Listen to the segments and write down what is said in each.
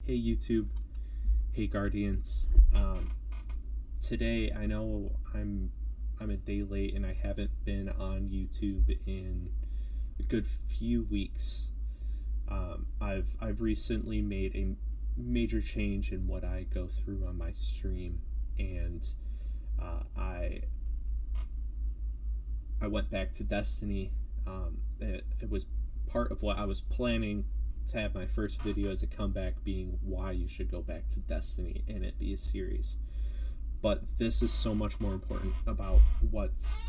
Hey YouTube, hey Guardians. Today I know I'm a day late and I haven't been on YouTube in a good few weeks. I've recently made a major change in what I go through on my stream, and I went back to Destiny. It was part of what I was planning to have my first video as a comeback being why you should go back to Destiny and it be a series. But this is so much more important about what's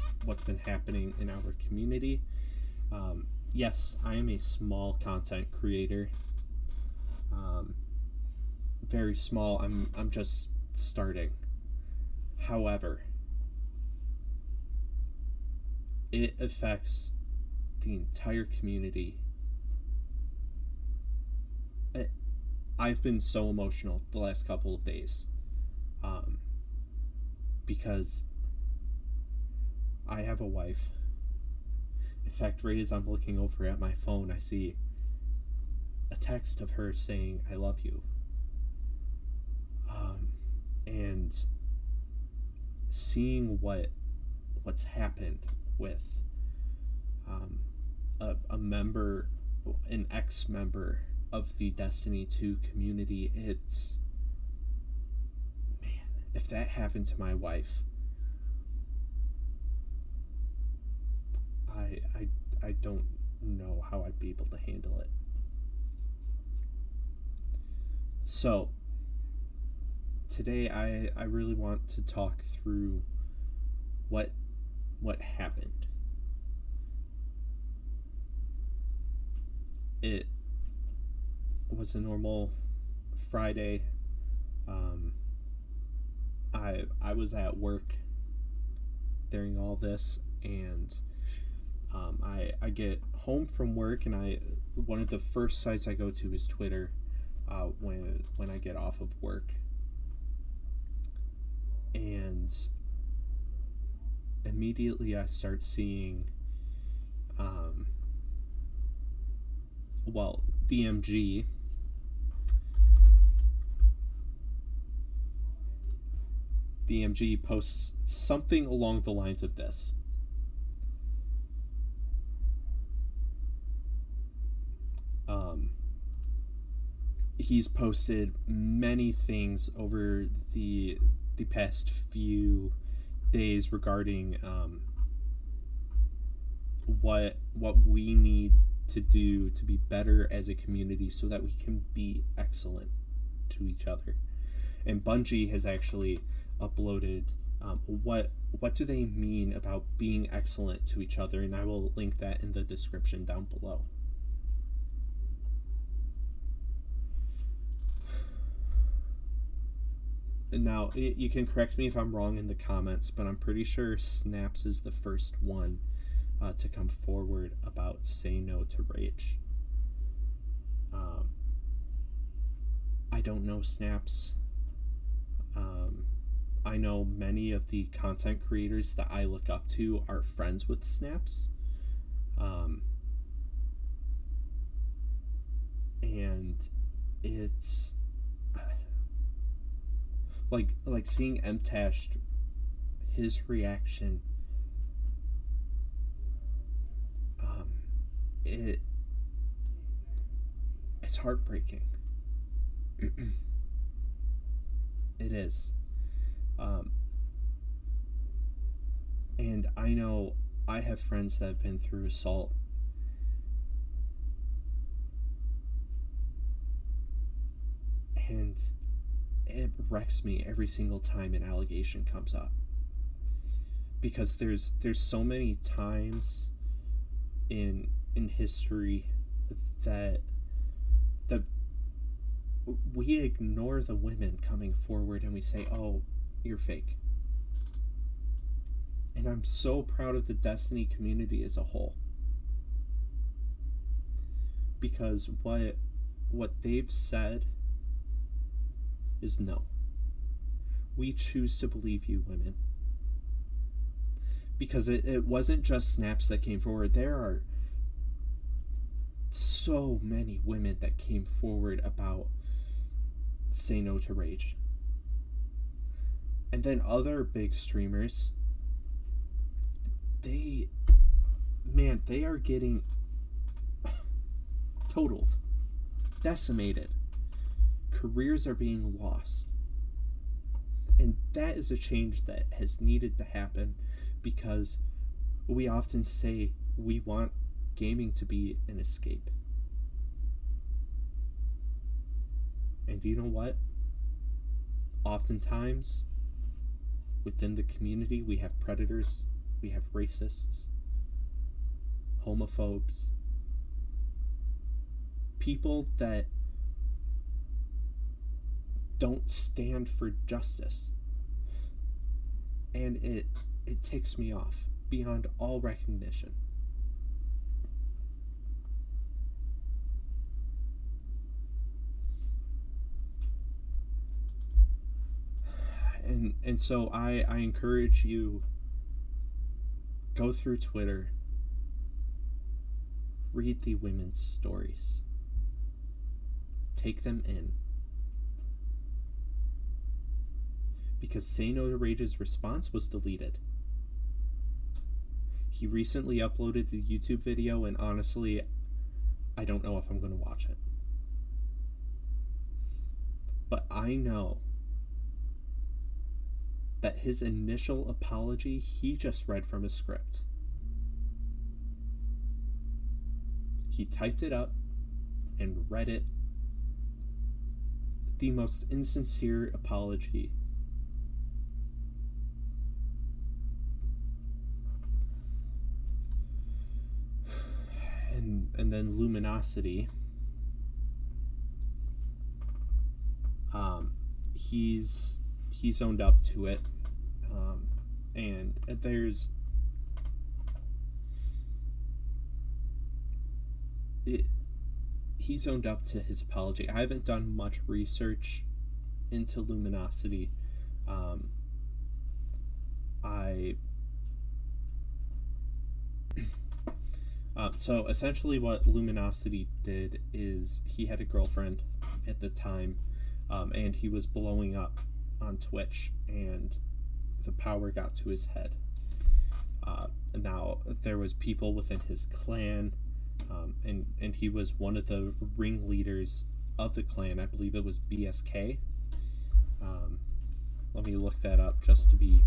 been happening in our community. Yes, I am a small content creator. Very small. I'm just starting. However, it affects the entire community. I've been so emotional the last couple of days, because I have a wife. In fact, right as I'm looking over at my phone, I see a text of her saying, "I love you." And seeing what's happened with a member, an ex-member of the Destiny 2 community, it's, man, if that happened to my wife, I don't know how I'd be able to handle it. So today I really want to talk through what happened. It was a normal Friday. I was at work during all this, and I get home from work, and one of the first sites I go to is Twitter when I get off of work. And immediately I start seeing DMG posts something along the lines of this. He's posted many things over the past few days regarding what we need to do to be better as a community so that we can be excellent to each other. And Bungie has actually uploaded what do they mean about being excellent to each other, and I will link that in the description down below. Now, you can correct me if I'm wrong in the comments, but I'm pretty sure Snaps is the first one to come forward about SayNoToRage. I don't know Snaps. I know many of the content creators that I look up to are friends with Snaps. And it's like seeing Mtash, his reaction, it's heartbreaking. It is. And I know I have friends that have been through assault, and it wrecks me every single time an allegation comes up, because there's so many times in history that we ignore the women coming forward and we say, "Oh, you're fake." And I'm so proud of the Destiny community as a whole, because what they've said is no. We choose to believe you, women. Because it wasn't just Snaps that came forward. There are so many women that came forward about SayNoToRage. And then other big streamers, they are getting totaled, decimated. Careers are being lost. And that is a change that has needed to happen, because we often say we want gaming to be an escape. And you know what? Oftentimes, within the community, we have predators, we have racists, homophobes, people that don't stand for justice. And it ticks me off beyond all recognition. And so I encourage you, go through Twitter, read the women's stories, take them in, because SayNoToRage's response was deleted. He recently uploaded a YouTube video, and honestly, I don't know if I'm going to watch it. But I know that his initial apology, he just read from a script. He typed it up and read it. The most insincere apology. And then Luminosity, he's owned up to it, and he's owned up to his apology. I haven't done much research into Luminosity. So essentially what Luminosity did is he had a girlfriend at the time, and he was blowing up on Twitch, and the power got to his head. Now there was people within his clan, and he was one of the ringleaders of the clan. I believe it was BSK. Let me look that up just to be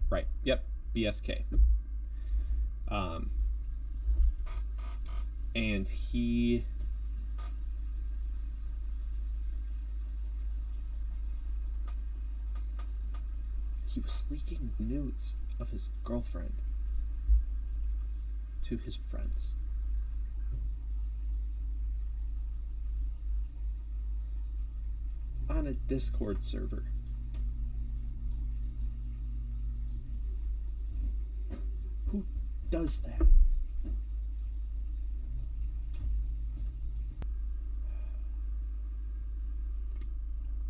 right. Yep, BSK. And he was leaking nudes of his girlfriend to his friends. On a Discord server. Who does that?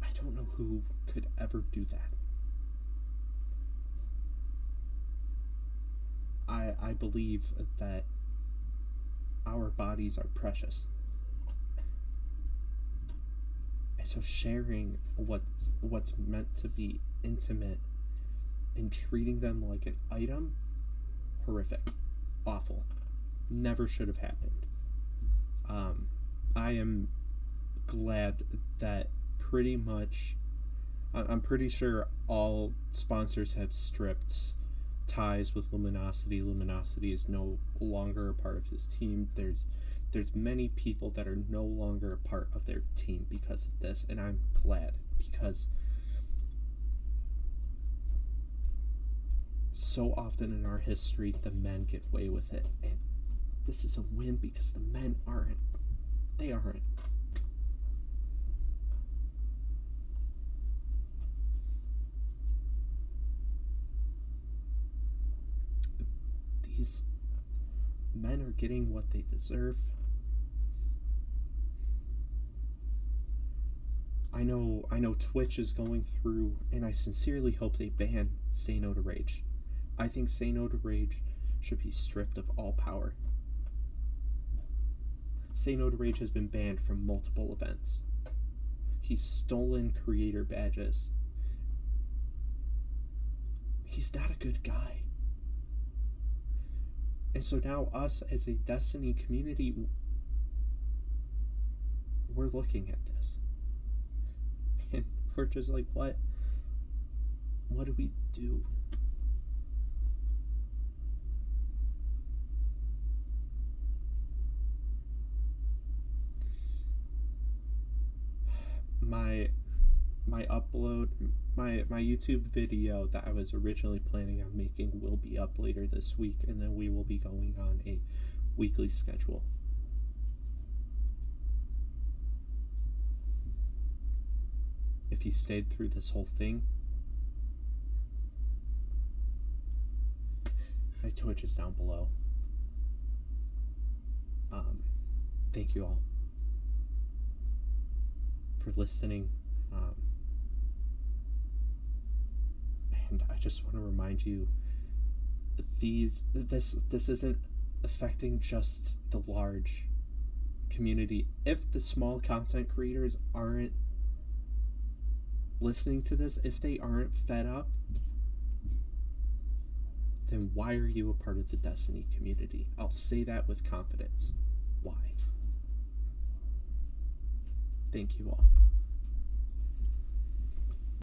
I don't know who could ever do that. I believe that our bodies are precious. And so sharing what's meant to be intimate and treating them like an item, horrific, awful, never should have happened. I am glad that pretty much, I'm pretty sure all sponsors have stripped ties with Luminosity. Luminosity is no longer a part of his team. There's many people that are no longer a part of their team because of this, and I'm glad, because so often in our history the men get away with it, and this is a win because the men aren't. They aren't. These men are getting what they deserve. I know Twitch is going through, and I sincerely hope they ban SayNoToRage. I think SayNoToRage should be stripped of all power. SayNoToRage has been banned from multiple events. He's stolen creator badges. He's not a good guy. And so now us as a Destiny community, we're looking at this. And we're just like, what? What do we do? My YouTube video that I was originally planning on making will be up later this week, and then we will be going on a weekly schedule. If you stayed through this whole thing, my Twitch is down below. Thank you all for listening. And I just want to remind you, this isn't affecting just the large community. If the small content creators aren't listening to this, if they aren't fed up, then why are you a part of the Destiny community? I'll say that with confidence. Why? Thank you all.